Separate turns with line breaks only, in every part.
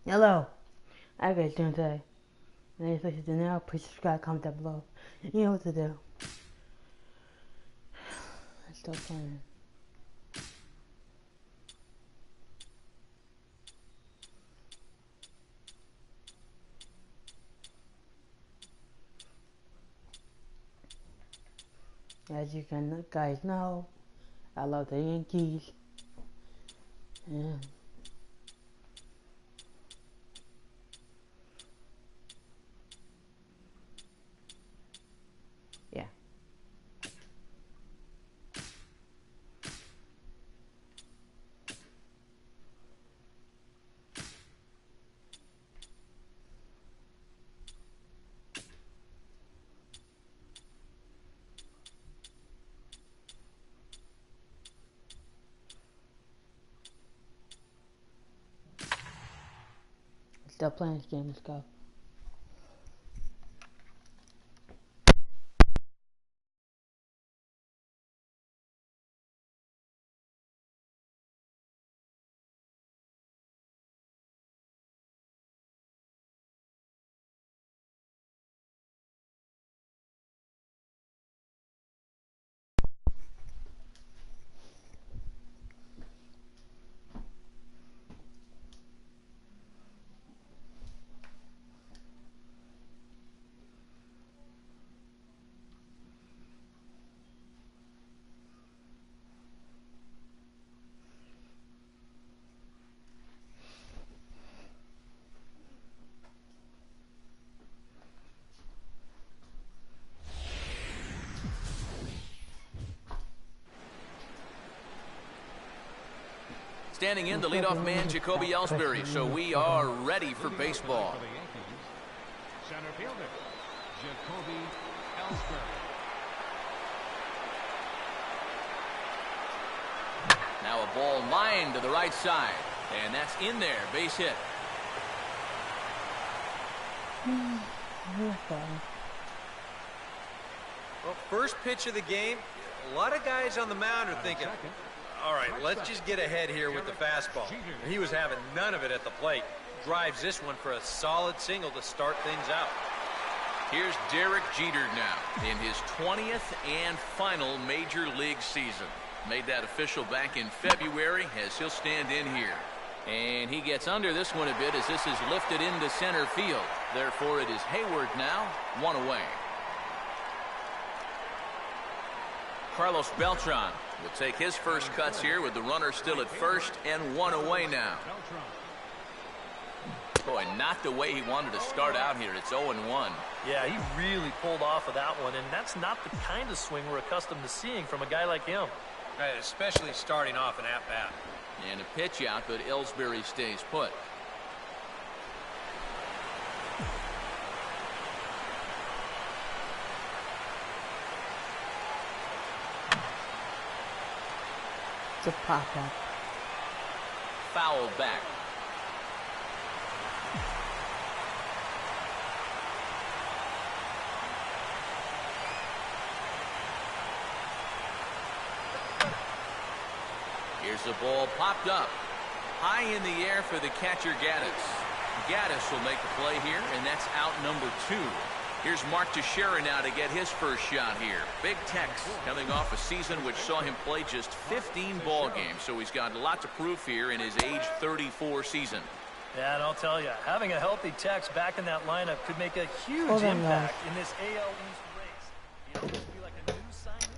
Hello, how you guys doing today? My name is Denaro. Please subscribe, comment down below. You know what to do. Let's start playing. As you guys know, I love the Yankees. And yeah. Let's start playing this game. Let's go.
Standing in, the leadoff man, Jacoby Ellsbury. So we are ready for baseball.
Center fielder, Jacoby Ellsbury.
Now a ball lined to the right side. And that's in there, base hit.
Well, first pitch of the game, a lot of guys on the mound are thinking, all right, let's just get ahead here with the fastball. He was having none of it at the plate. Drives this one for a solid single to start things out.
Here's Derek Jeter now in his 20th and final major league season. Made that official back in February as he'll stand in here. And he gets under this one a bit as this is lifted into center field. Therefore, it is Hayward now, one away. Carlos Beltran will take his first cuts here with the runner still at first and one away now. Boy, not the way he wanted to start out here. It's 0-1.
Yeah, he really pulled off of that one, and that's not the kind of swing we're accustomed to seeing from a guy like him.
Right, especially starting off an at-bat.
And a pitch out, but Ellsbury stays put.
It's a pop-up.
Foul back. Here's the ball popped up. High in the air for the catcher, Gaddis. Gaddis will make the play here, and that's out number 2. Here's Mark Teixeira now to get his first shot here. Big Tex coming off a season which saw him play just 15 ball games, so he's got a lot to prove here in his age 34 season.
Yeah, and I'll tell you, having a healthy Tex back in that lineup could make a huge impact in this AL East race. He'll just be like a new signee.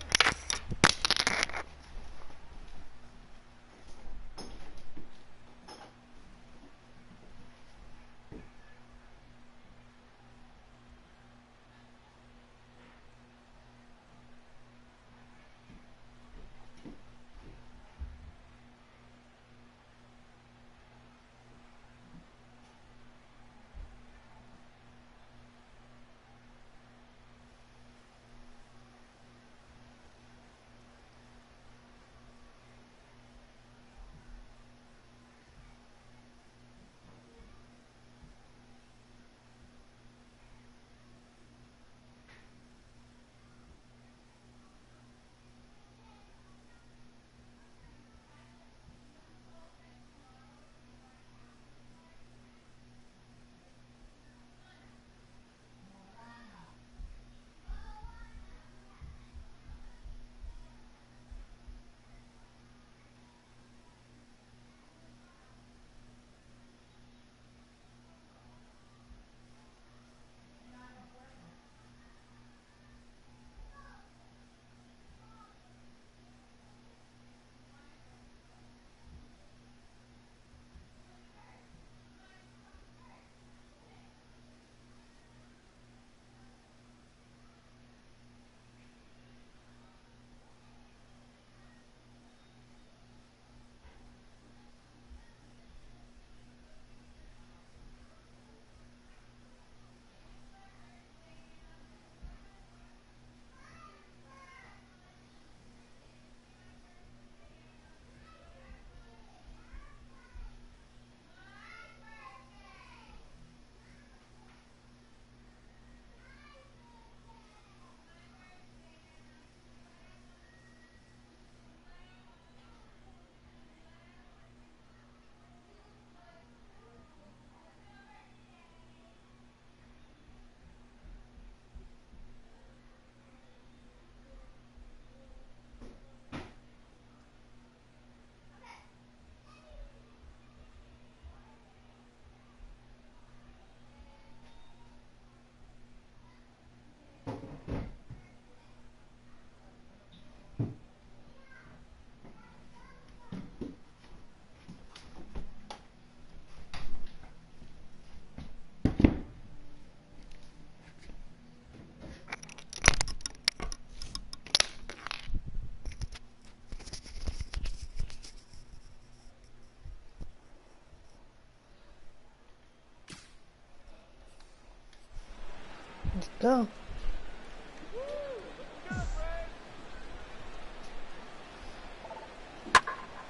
Go.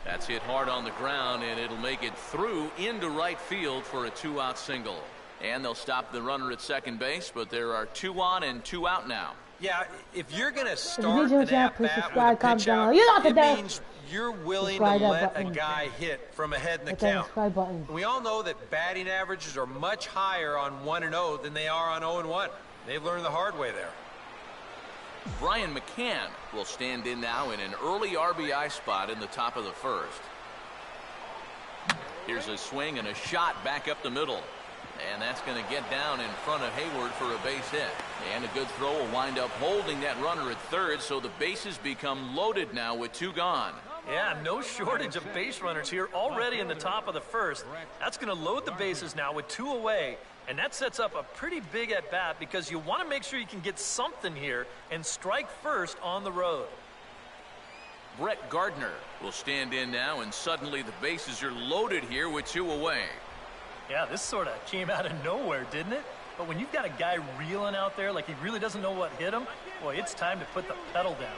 That's hit hard on the ground, and it'll make it through into right field for a 2-out single. And they'll stop the runner at second base, but there are 2 on and 2 out now.
Yeah, if you're going to
If
start
you
an
do that,
at
please
bat with a
subscribe, comment
pitch
down
out,
below. You know what to
it
do.
means you're willing to
Subscribe that
let a
button.
guy hit from ahead in the
Hit that
count.
subscribe button.
We all know that batting averages are much higher on 1-0 than they are on 0-1. They've learned the hard way there.
Brian McCann will stand in now in an early RBI spot in the top of the first. Here's a swing and a shot back up the middle. And that's going to get down in front of Hayward for a base hit. And a good throw will wind up holding that runner at third, so the bases become loaded now with 2 gone.
Yeah, no shortage of base runners here already in the top of the first. That's going to load the bases now with 2 away, and that sets up a pretty big at-bat because you want to make sure you can get something here and strike first on the road.
Brett Gardner will stand in now, and suddenly the bases are loaded here with 2 away.
Yeah, this sort of came out of nowhere, didn't it? But when you've got a guy reeling out there like he really doesn't know what hit him, boy, it's time to put the pedal down.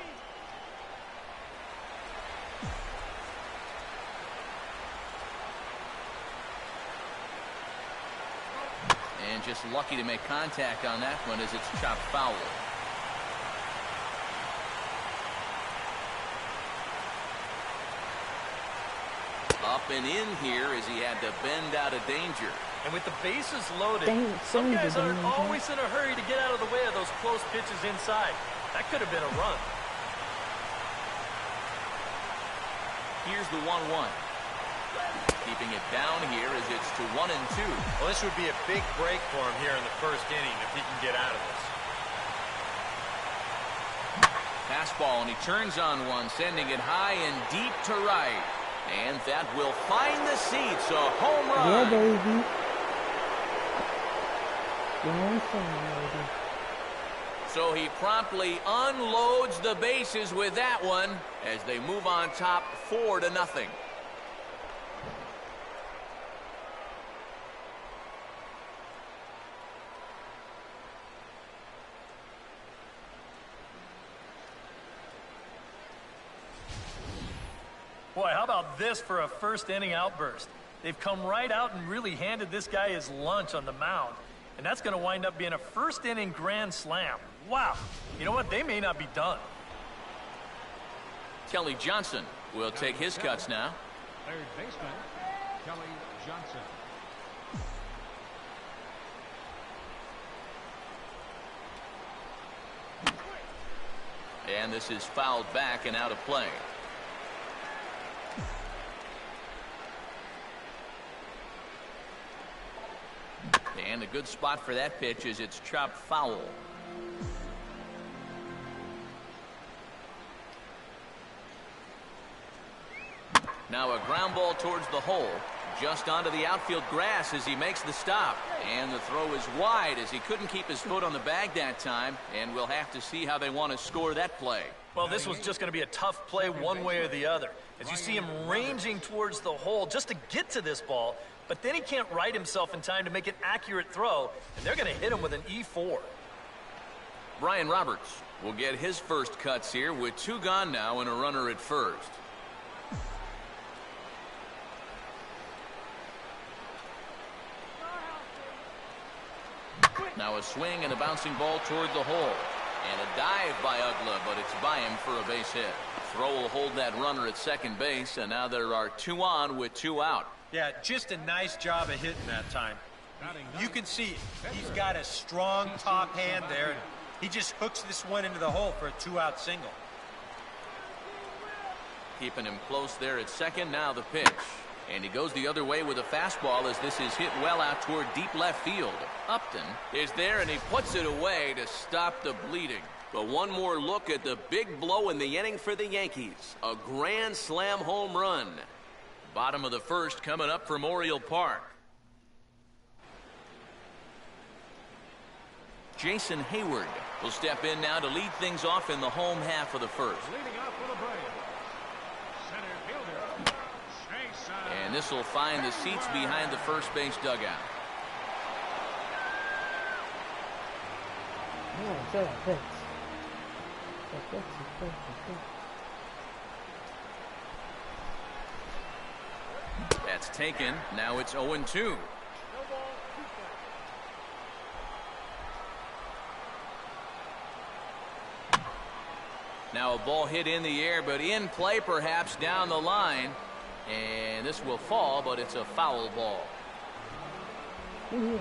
And just lucky to make contact on that one as it's chopped foul. Up and in here as he had to bend out of danger.
And with the bases loaded,
Dang,
some guys
dang,
aren't
dang.
always in a hurry to get out of the way of those close pitches inside. That could have been a run.
Here's the 1-1. Keeping it down here as it's to 1-2.
Well, this would be a big break for him here in the first inning if he can get out of this.
Fastball, and he turns on one, sending it high and deep to right. And that will find the seats. A home run.
Yeah, baby. Yeah, baby.
So he promptly unloads the bases with that one as they move on top 4-0.
Boy, how about this for a first inning outburst? They've come right out and really handed this guy his lunch on the mound. And that's going to wind up being a first inning grand slam. Wow. You know what? They may not be done.
Kelly Johnson will take his cuts now.
Third baseman, Kelly Johnson.
And this is fouled back and out of play. And a good spot for that pitch as it's chopped foul. Now a ground ball towards the hole, just onto the outfield grass as he makes the stop. And the throw is wide as he couldn't keep his foot on the bag that time, and we'll have to see how they want to score that play.
Well, this was just going to be a tough play one way or the other. As you see him ranging towards the hole just to get to this ball, but then he can't right himself in time to make an accurate throw, and they're going to hit him with an E4.
Brian Roberts will get his first cuts here with 2 gone now and a runner at first. Now a swing and a bouncing ball toward the hole. And a dive by Ugla, but it's by him for a base hit. Throw will hold that runner at second base, and now there are 2 on with 2 out.
Yeah, just a nice job of hitting that time. You can see he's got a strong top hand there. He just hooks this one into the hole for a 2-out single.
Keeping him close there at second. Now the pitch. And he goes the other way with a fastball as this is hit well out toward deep left field. Upton is there, and he puts it away to stop the bleeding. But one more look at the big blow in the inning for the Yankees. A grand slam home run. Bottom of the first coming up from Oriole Park. Jason Hayward will step in now to lead things off in the home half of the first.
Leading off with a break. Center fielder, Chase.
And this will find the seats behind the first base dugout.
Oh, so that fits. That fits.
That's taken. Now it's 0-2. Now a ball hit in the air, but in play perhaps down the line. And this will fall, but it's a foul ball. And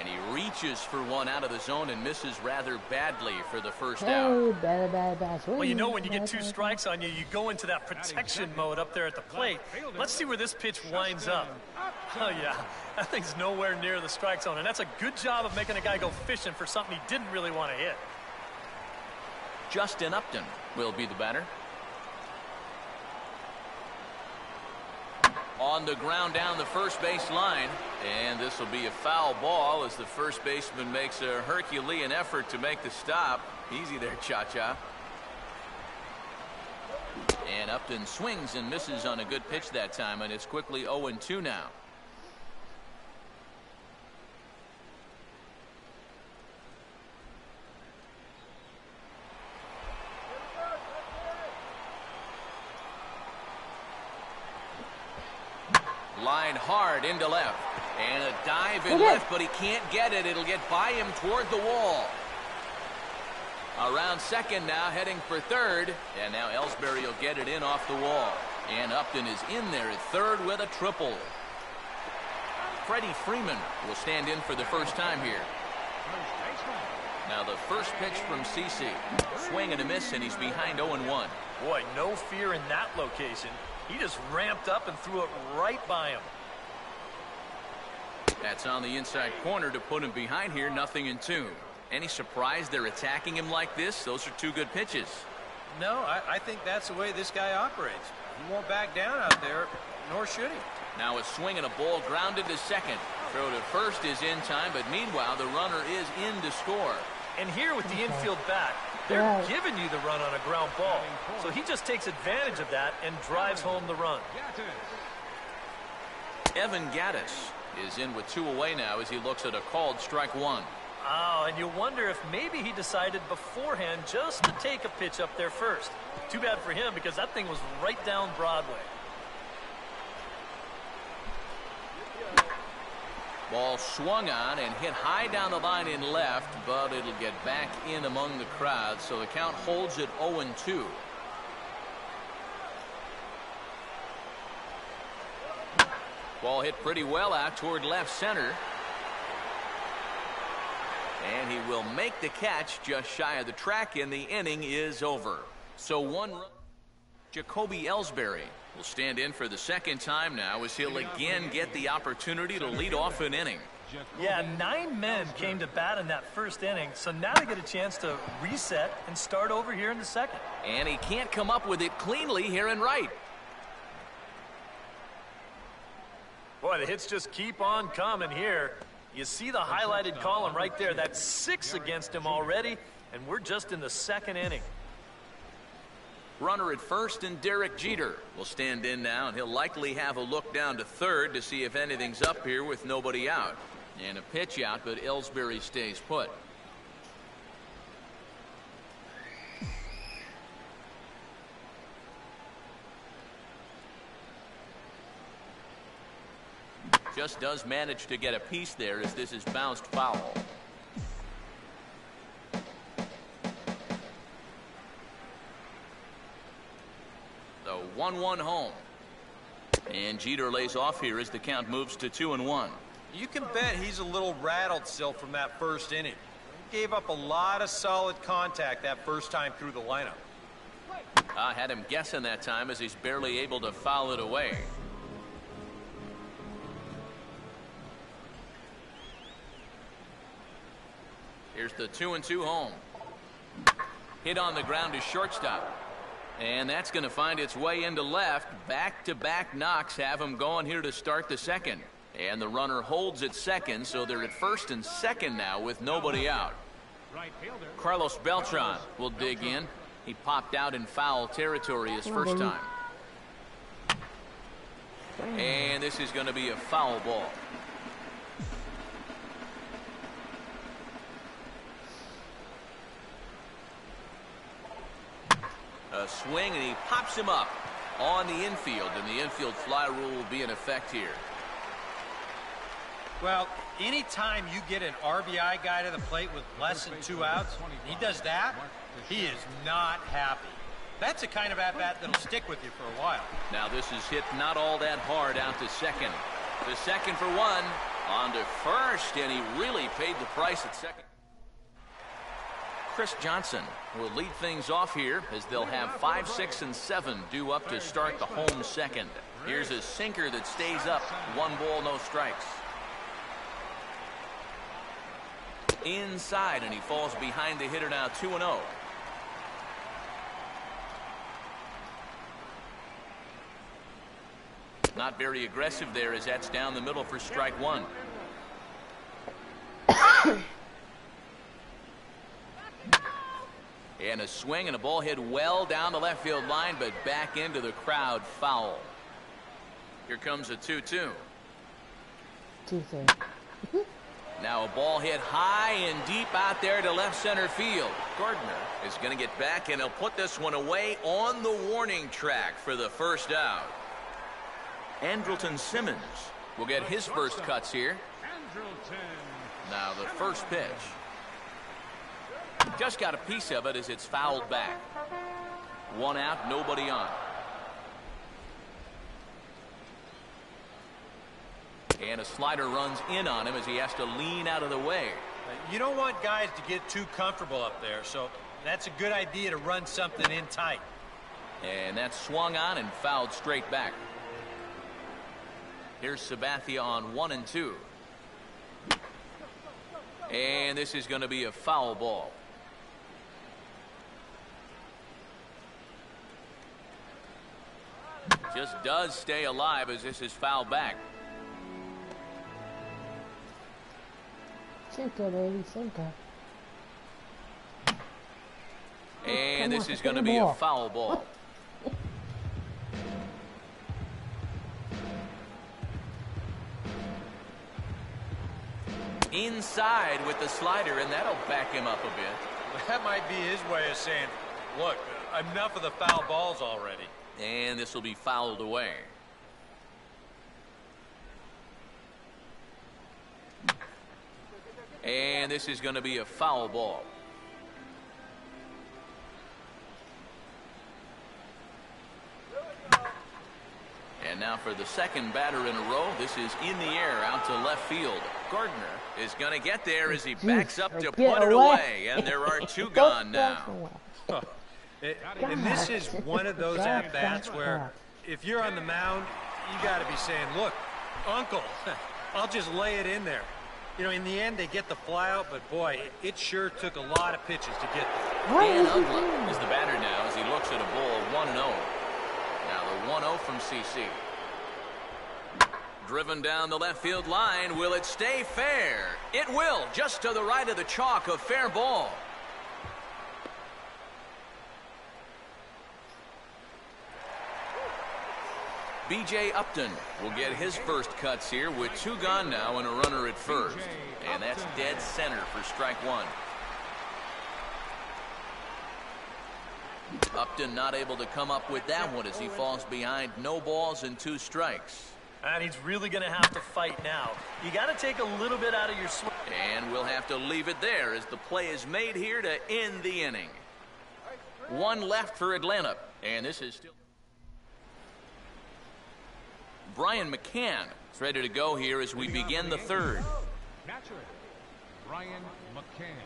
he reaches for one out of the zone and misses rather badly for the first out.
Oh, bad.
Well, you know when you get 2 strikes on you, you go into that protection mode up there at the plate. Let's see where this pitch winds up. Oh, yeah, that thing's nowhere near the strike zone, and that's a good job of making a guy go fishing for something he didn't really want to hit.
Justin Upton will be the batter. On the ground down the first base line, and this will be a foul ball as the first baseman makes a Herculean effort to make the stop. Easy there, Cha-Cha. And Upton swings and misses on a good pitch that time, and it's quickly 0-2 now. Line hard into left. And a dive in left, but he can't get it. It'll get by him toward the wall. Around second now, heading for third. And now Ellsbury will get it in off the wall. And Upton is in there at third with a triple. Freddie Freeman will stand in for the first time here. Now the first pitch from CeCe. Swing and a miss, and he's behind 0-1.
Boy, no fear in that location. He just ramped up and threw it right by him.
That's on the inside corner to put him behind here, 0-2. Any surprise they're attacking him like this? Those are 2 good pitches.
No, I think that's the way this guy operates. He won't back down out there, nor should he.
Now a swing and a ball grounded to second. Throw to first is in time, but meanwhile the runner is in to score.
And here with the infield bat, they're giving you the run on a ground ball. So he just takes advantage of that and drives home the run.
Evan Gattis is in with 2 away now as he looks at a called strike 1.
Oh, and you wonder if maybe he decided beforehand just to take a pitch up there first. Too bad for him because that thing was right down Broadway.
Ball swung on and hit high down the line in left, but it'll get back in among the crowd, so the count holds at 0-2. Ball hit pretty well out toward left center. And he will make the catch just shy of the track, and the inning is over. So 1 run. Jacoby Ellsbury will stand in for the second time now as he'll again get the opportunity to lead off an inning.
Yeah, 9 men came to bat in that first inning, so now they get a chance to reset and start over here in the second.
And he can't come up with it cleanly here in right.
Boy, the hits just keep on coming here. You see the highlighted column right there. That's 6 against him already, and we're just in the second inning.
Runner at first, and Derek Jeter will stand in now, and he'll likely have a look down to third to see if anything's up here with nobody out. And a pitch out, but Ellsbury stays put. Just does manage to get a piece there as this is bounced foul. So 1-1 home. And Jeter lays off here as the count moves to 2-1.
You can bet he's a little rattled still from that first inning. He gave up a lot of solid contact that first time through the lineup.
I had him guessing that time as he's barely able to foul it away. Here's the 2-2 home. Hit on the ground to shortstop. And that's going to find its way into left. Back-to-back knocks have him going here to start the second. And the runner holds at second, so they're at first and second now with nobody out. Carlos Beltran will dig in. He popped out in foul territory his first time. And this is going to be a foul ball. A swing, and he pops him up on the infield, and the infield fly rule will be in effect here.
Well, anytime you get an RBI guy to the plate with less than 2 outs, he does that, he is not happy. That's the kind of at-bat that'll stick with you for a while.
Now this is hit not all that hard out to second. To second for one, on to first, and he really paid the price at second. Chris Johnson will lead things off here as they'll have 5, 6, and 7 due up to start the home second. Here's a sinker that stays up. 1 ball, no strikes. Inside, and he falls behind the hitter now, 2-0. Not very aggressive there as that's down the middle for strike 1. And a swing, and a ball hit well down the left field line, but back into the crowd, foul. Here comes a 2-2.
2-2.
Now a ball hit high and deep out there to left center field. Gardner is going to get back, and he'll put this one away on the warning track for the first out. Andrelton Simmons will get his first cuts here. Now the first pitch. Just got a piece of it as it's fouled back. 1 out, nobody on. And a slider runs in on him as he has to lean out of the way.
You don't want guys to get too comfortable up there, so that's a good idea to run something in tight.
And that's swung on and fouled straight back. Here's Sabathia on 1 and 2. And this is going to be a foul ball. Just does stay alive as this is fouled back.
Sinker, baby, sinker.
And this is going to be a foul ball. Inside with the slider, and that'll back him up a bit.
That might be his way of saying, look, enough of the foul balls already.
And this will be fouled away. And this is going to be a foul ball. And now for the second batter in a row. This is in the air out to left field. Gardner is going to get there as he backs up to put it away. And there are 2 gone now.
And this is one of those at-bats where if you're on the mound, you got to be saying, look, uncle, I'll just lay it in there. You know, in the end, they get the fly out, but boy, it sure took a lot of pitches to get there.
Dan Uggla is the batter now as he looks at a ball 1-0. Now the 1-0 from CC. Driven down the left field line. Will it stay fair? It will, just to the right of the chalk, a fair ball. B.J. Upton will get his first cuts here with 2 gone now and a runner at first. And that's dead center for strike 1. Upton not able to come up with that one as he falls behind. No balls and 2 strikes.
And he's really going to have to fight now. You got to take a little bit out of your swing.
And we'll have to leave it there as the play is made here to end the inning. 1 left for Atlanta. And this is still... Brian McCann is ready to go here as we begin the 3rd.
Brian McCann.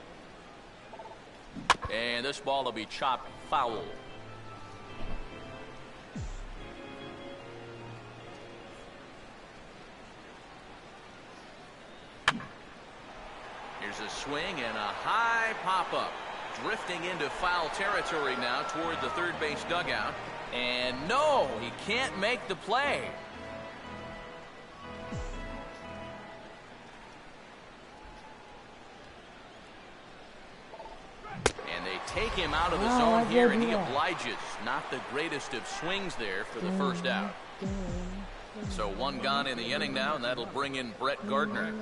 And this ball will be chopped foul. Here's a swing and a high pop-up. Drifting into foul territory now toward the third base dugout. And no, he can't make the play. And they take him out of the zone here, and he obliges. Not the greatest of swings there for the first out. So one gone in the inning now, and that'll bring in Brett Gardner.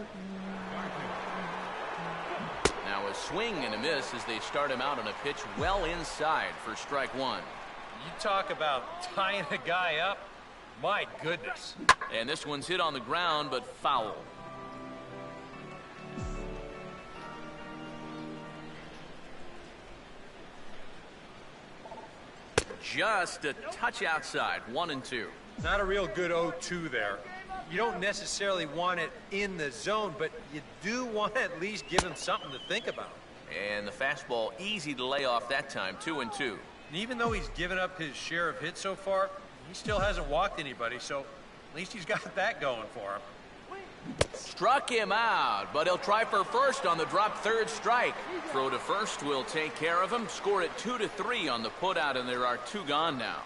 Now a swing and a miss as they start him out on a pitch well inside for strike one.
You talk about tying a guy up. My goodness.
And this one's hit on the ground, but foul. Just a touch outside, 1-2.
Not a real good 0-2 there. You don't necessarily want it in the zone, but you do want to at least give him something to think about.
And the fastball easy to lay off that time, 2-2.
And even though he's given up his share of hits so far, he still hasn't walked anybody, so at least he's got that going for him.
Struck him out, but he'll try for first on the drop third strike. Throw to first will take care of him. Score it 2-3 on the putout, and there are two gone now.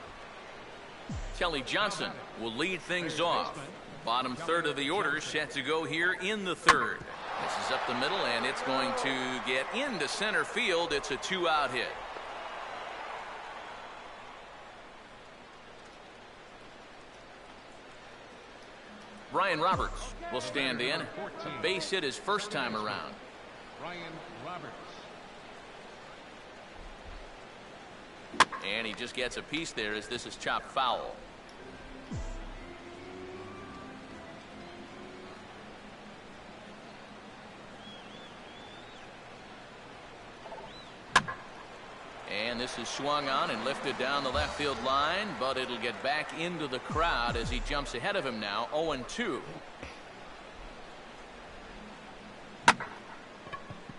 Kelly Johnson will lead things off. Bottom third of the order set to go here in the third. This is up the middle, and it's going to get into center field. It's a 2-out hit. Brian Roberts will stand in. A base hit his first time around.
Brian Roberts.
And he just gets a piece there as this is chopped foul. And this is swung on and lifted down the left field line, but it'll get back into the crowd as he jumps ahead of him now, 0-2.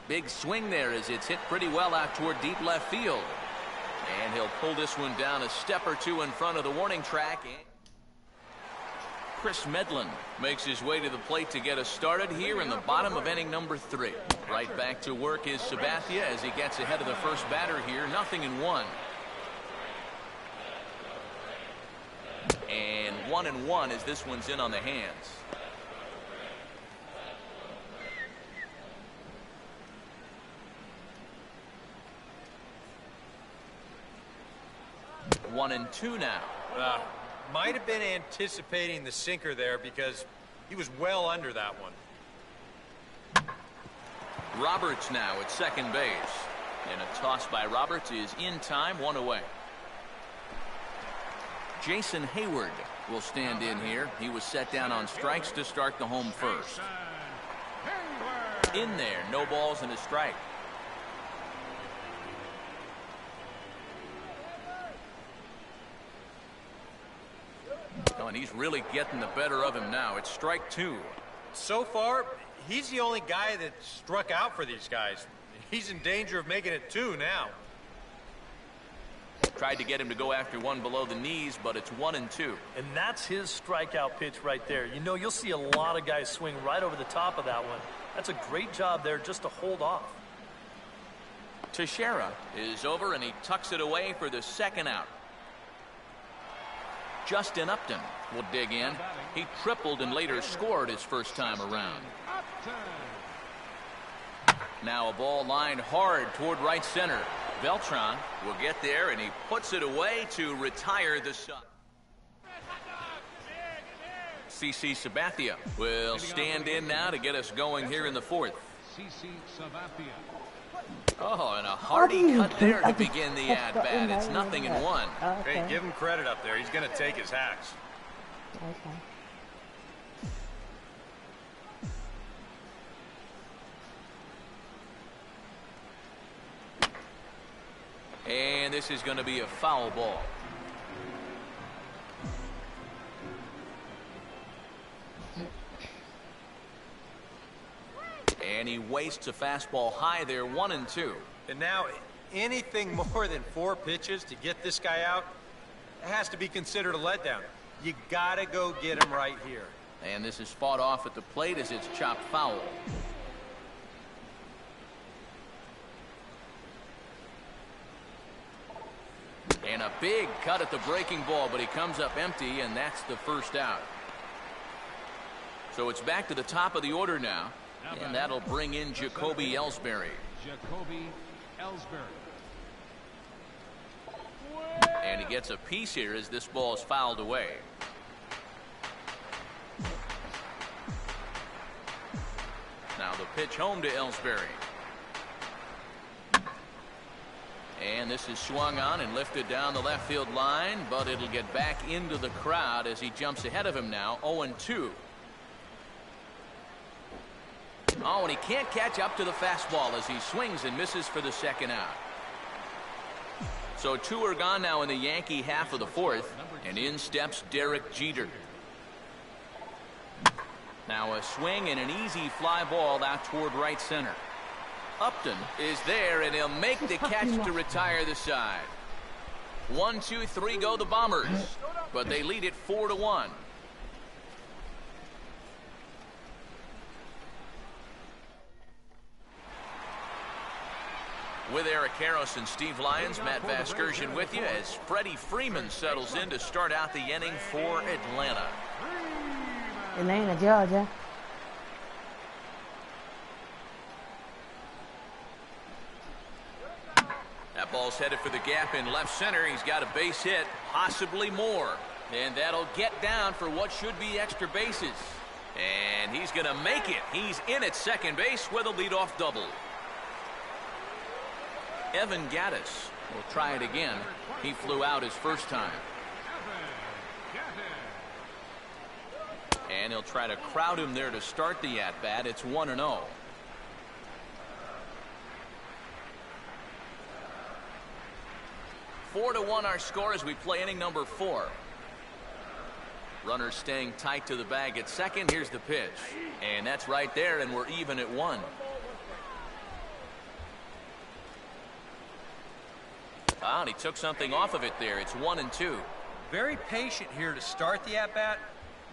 Big swing there as it's hit pretty well out toward deep left field. And he'll pull this one down a step or two in front of the warning track. Chris Medlin makes his way to the plate to get us started here in the bottom of inning number 3. Right back to work is Sabathia as he gets ahead of the first batter here. 0-1. And 1-1 as this one's in on the hands. One and two now.
Might have been anticipating the sinker there because he was well under that one.
Roberts now at second base. And a toss by Roberts is in time, 1 away. Jason Hayward will stand in here. He was set down on strikes to start the home first. In there, no balls and a strike. Oh, and he's really getting the better of him now. It's strike 2.
So far, he's the only guy that struck out for these guys. He's in danger of making it 2 now.
Tried to get him to go after one below the knees, but it's 1-2.
And that's his strikeout pitch right there. You know, you'll see a lot of guys swing right over the top of that one. That's a great job there just to hold off.
Teixeira is over, and he tucks it away for the second out. Justin Upton will dig in. He tripled and later scored his first time around. Now a ball lined hard toward right center. Beltran will get there, and he puts it away to retire the side. CC Sabathia will stand in now to get us going here in the 4th.
CC Sabathia.
Oh, and a hearty cut there to begin the at-bat. It's 0-1.
Hey, give him credit up there. He's going to take his hacks.
Okay.
And this is going to be a foul ball. And he wastes a fastball high there, 1-2.
And now anything more than 4 pitches to get this guy out, it has to be considered a letdown. You got to go get him right here.
And this is fought off at the plate as it's chopped foul. And a big cut at the breaking ball, but he comes up empty, and that's the first out. So it's back to the top of the order now, and that'll bring in Jacoby Ellsbury.
Jacoby Ellsbury.
And he gets a piece here as this ball is fouled away. pitch home to Ellsbury. And this is swung on and lifted down the left field line, but it'll get back into the crowd as he jumps ahead of him now, 0-2. Oh, and he can't catch up to the fastball as he swings and misses for the second out. So 2 are gone now in the Yankee half of the fourth, and in steps Derek Jeter. Now a swing and an easy fly ball out toward right center. Upton is there, and he'll make the catch to retire the side. 1, 2, 3 go the Bombers, but they lead it 4-1. With Eric Harris and Steve Lyons, Matt Vasgersian with you as Freddie Freeman settles in to start out the inning for Atlanta.
Atlanta, Georgia.
That ball's headed for the gap in left center. He's got a base hit, possibly more. And that'll get down for what should be extra bases. And he's going to make it. He's in at second base with a leadoff double. Evan Gattis will try it again. He flew out his first time. And he'll try to crowd him there to start the at-bat. It's 1-0. Four to 1 our score as we play inning number 4. Runner staying tight to the bag at second. Here's the pitch. And that's right there, and we're even at 1. Ah, and he took something off of it there. It's 1-2.
Very patient here to start the at-bat.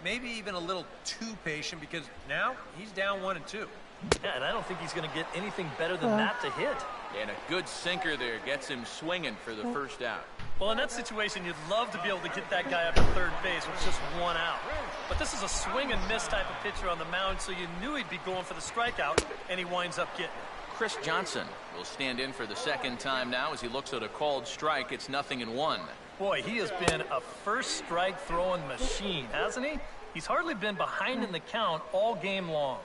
Maybe even a little too patient because now he's down 1-2.
Yeah, and I don't think he's going to get anything better than that to hit.
And a good sinker there gets him swinging for the first out.
Well, in that situation, you'd love to be able to get that guy up to third base with just 1 out. But this is a swing and miss type of pitcher on the mound, so you knew he'd be going for the strikeout, and he winds up getting it.
Chris Johnson will stand in for the second time now as he looks at a called strike. It's 0-1.
Boy, he has been a first strike throwing machine, hasn't he? He's hardly been behind in the count all game long.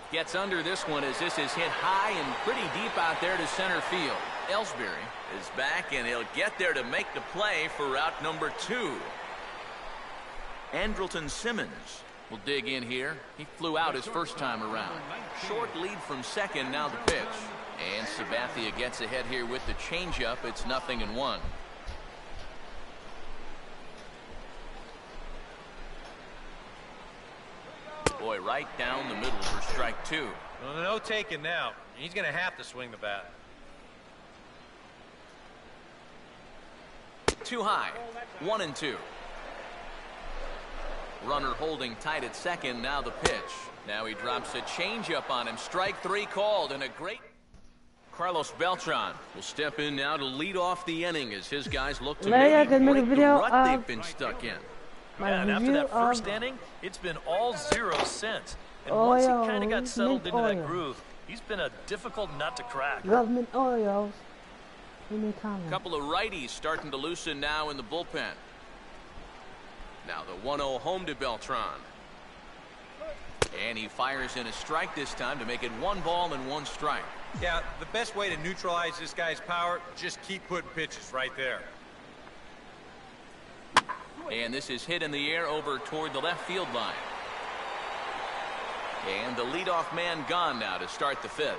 Gets under this one as this is hit high and pretty deep out there to center field. Ellsbury is back, and he'll get there to make the play for route number 2. Andrelton Simmons will dig in here. He flew out his first time around. Short lead from second, now the pitch. And Sabathia gets ahead here with the changeup. It's 0-1. Boy, right down the middle for strike 2.
Well, no taking now. He's going to have to swing the bat.
Too high. 1-2. Runner holding tight at second. Now the pitch. Now he drops a changeup on him. Strike 3 called, and a great. Carlos Beltran will step in now to lead off the inning as his guys look to maybe break the rut they've been stuck in.
Yeah, and after that first inning, it's been all 0 since. And once he kind of got settled into that groove, he's been a difficult nut to crack.
Government Oreos.
A couple of righties starting to loosen now in the bullpen. Now the 1-0 home to Beltran. And he fires in a strike this time to make it 1 ball and 1 strike.
Yeah, the best way to neutralize this guy's power, just keep putting pitches right there.
And this is hit in the air over toward the left field line. And the leadoff man gone now to start the 5th.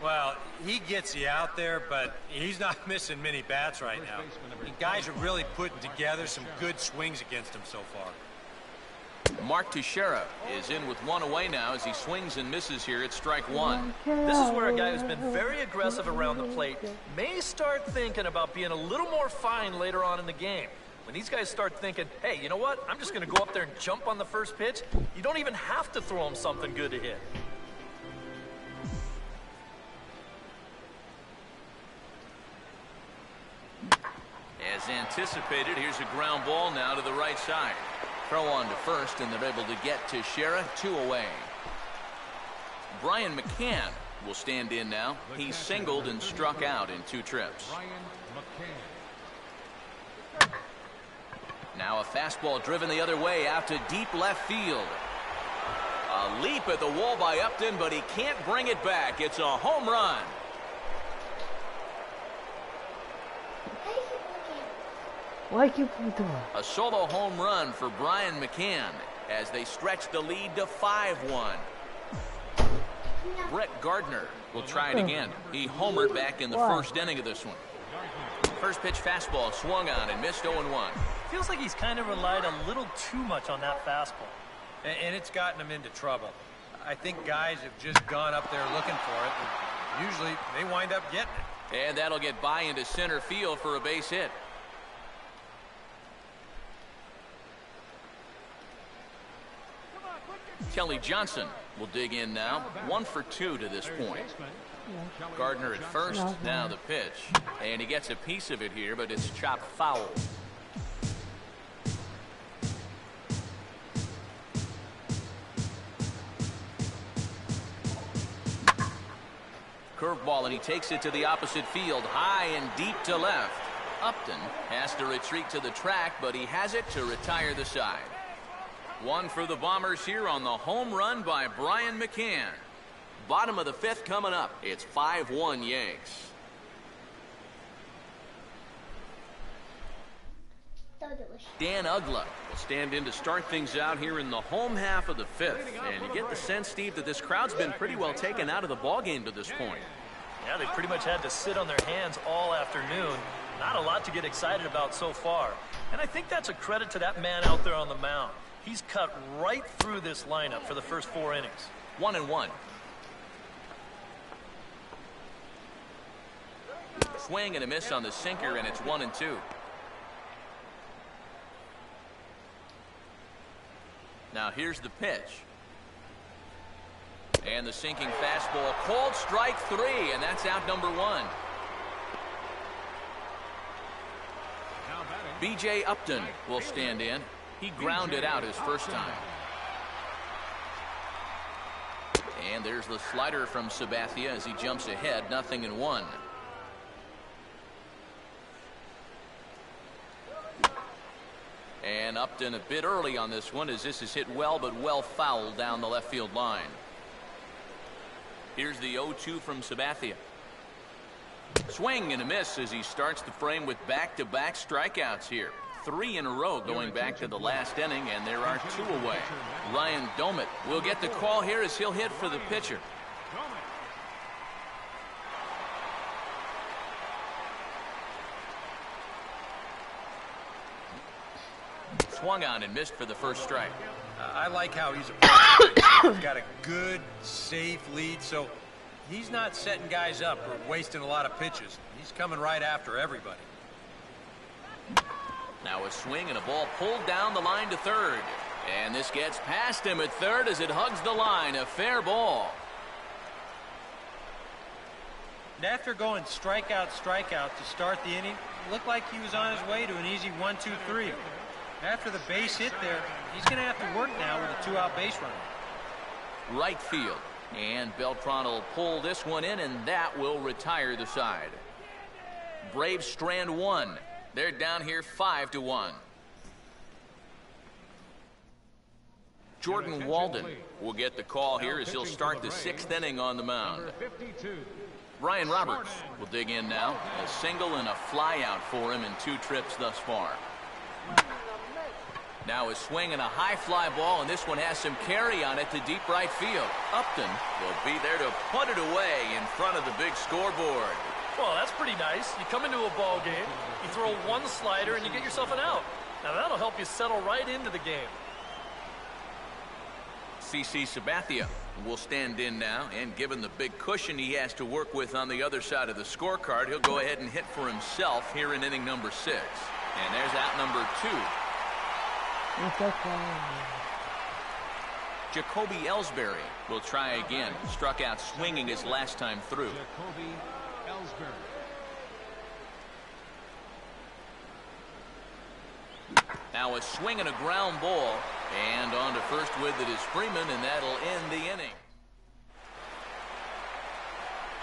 Well, he gets you out there, but he's not missing many bats right now. The guys are really putting together some good swings against him so far.
Mark Teixeira is in with 1 away now as he swings and misses here at strike 1.
This is where a guy who's been very aggressive around the plate may start thinking about being a little more fine later on in the game. When these guys start thinking, hey, you know what? I'm just going to go up there and jump on the first pitch. You don't even have to throw him something good to hit.
As anticipated, here's a ground ball now to the right side. Throw on to first, and they're able to get Teixeira 2 away. Brian McCann will stand in now. He's singled and struck out in 2 trips. Now a fastball driven the other way out to deep left field. A leap at the wall by Upton, but he can't bring it back. It's a home run. A solo home run for Brian McCann as they stretch the lead to 5-1. Brett Gardner will try it again. He homered back in the first inning of this one. First pitch fastball swung on and missed 0-1.
Feels like he's kind of relied a little too much on that fastball.
And it's gotten him into trouble. I think guys have just gone up there looking for it, and usually they wind up getting it.
And that'll get by into center field for a base hit. Kelly Johnson will dig in now. 1 for 2 to this point. Gardner at first, now the pitch. And he gets a piece of it here, but it's chopped foul. Curveball, and he takes it to the opposite field, high and deep to left. Upton has to retreat to the track, but he has it to retire the side. 1 for the Bombers here on the home run by Brian McCann. Bottom of the 5th coming up. It's 5-1 Yanks. Dan Ugla will stand in to start things out here in the home half of the 5th. And you get the sense, Steve, that this crowd's been pretty well taken out of the ballgame to this point.
Yeah, they pretty much had to sit on their hands all afternoon. Not a lot to get excited about so far. And I think that's a credit to that man out there on the mound. He's cut right through this lineup for the first 4 innings.
1-1. Swing and a miss on the sinker, and it's 1-2. Now here's the pitch. And the sinking fastball called strike 3, and that's out number 1. B.J. Upton will stand in. He grounded out his first time. And there's the slider from Sabathia as he jumps ahead, 0-1. And Upton a bit early on this one as this is hit well, but well fouled down the left field line. Here's the 0-2 from Sabathia. Swing and a miss as he starts the frame with back-to-back strikeouts here. 3 in a row going back to the last inning, and there are 2 away. Ryan Domit will get the call here as he'll hit for the pitcher. Swung on and missed for the first strike.
I like how he's approaching. He's got a good, safe lead, so he's not setting guys up or wasting a lot of pitches. He's coming right after everybody.
Now a swing and a ball pulled down the line to third. And this gets past him at third as it hugs the line. A fair ball.
And after going strikeout to start the inning, it looked like he was on his way to an easy 1-2-3. After the base hit there, he's going to have to work now with a 2-out base runner.
Right field. And Beltran will pull this one in, and that will retire the side. Braves strand 1. They're down here 5-1. Jordan Walden will get the call here as he'll start the 6th inning on the mound. Ryan Roberts will dig in now. A single and a fly out for him in 2 trips thus far. Now a swing and a high fly ball, and this one has some carry on it to deep right field. Upton will be there to put it away in front of the big scoreboard.
Well, that's pretty nice. You come into a ball game, you throw 1 slider, and you get yourself an out. Now that'll help you settle right into the game.
CC Sabathia will stand in now, and given the big cushion he has to work with on the other side of the scorecard, he'll go ahead and hit for himself here in inning number 6. And there's out number 2. Jacoby Ellsbury will try again. Struck out swinging his last time through.
Jacoby Ellsbury.
Now a swing and a ground ball. And on to first with it is Freeman, and that'll end the inning.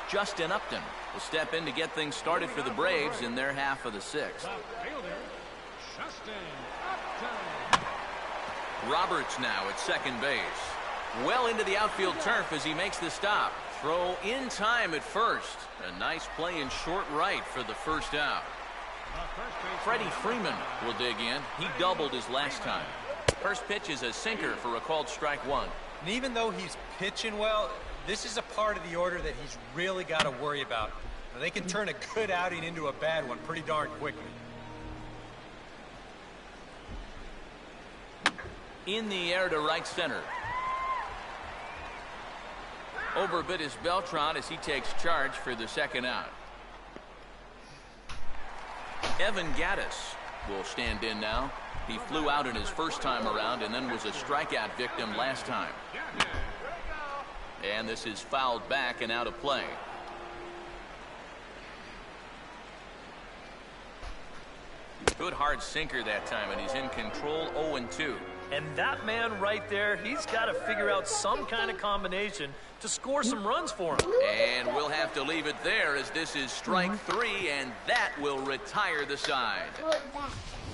Justin Upton will step in to get things started for the Braves in their half of the 6th.
The fielder, Justin Upton.
Roberts now at second base. Well into the outfield turf as he makes the stop. Throw in time at first. A nice play in short right for the first out. Freddie Freeman will dig in. He doubled his last time. First pitch is a sinker for a called strike one.
And even though he's pitching well, this is a part of the order that he's really got to worry about. Now, they can turn a good outing into a bad one pretty darn quickly.
In the air to right center. Overbid is Beltran as he takes charge for the second out. Evan Gaddis will stand in now. He flew out in his first time around and then was a strikeout victim last time. And this is fouled back and out of play. Good hard sinker that time, and he's in control 0-2.
And that man right there, he's got to figure out some kind of combination to score some runs for him.
And we'll have to leave it there as this is strike three, and that will retire the side.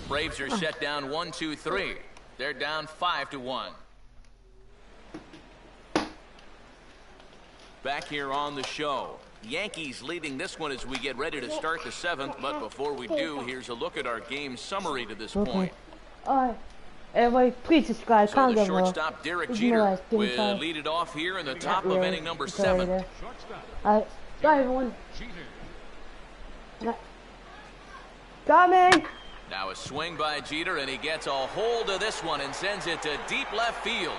Braves are set down 1-2-3. They're down 5-1. Back here on the show. Yankees leading this one as we get ready to start the seventh. But before we do, here's a look at our game summary to this point.
Alright. Everybody, please subscribe.
So the shortstop, Derek Jeter, will lead it off here in the top of inning number 7.
Alright. Bye, everyone. Coming!
Now a swing by Jeter, and he gets a hold of this one and sends it to deep left field.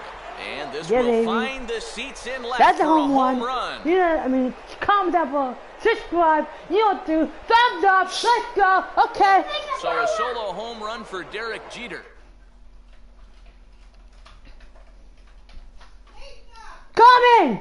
And this will find the seats in left.
That's
for
a home
run.
Yeah, I mean, comment down below, subscribe, you know what to do, thumbs up, let's go, okay.
So a solo home run for Derek Jeter.
Coming!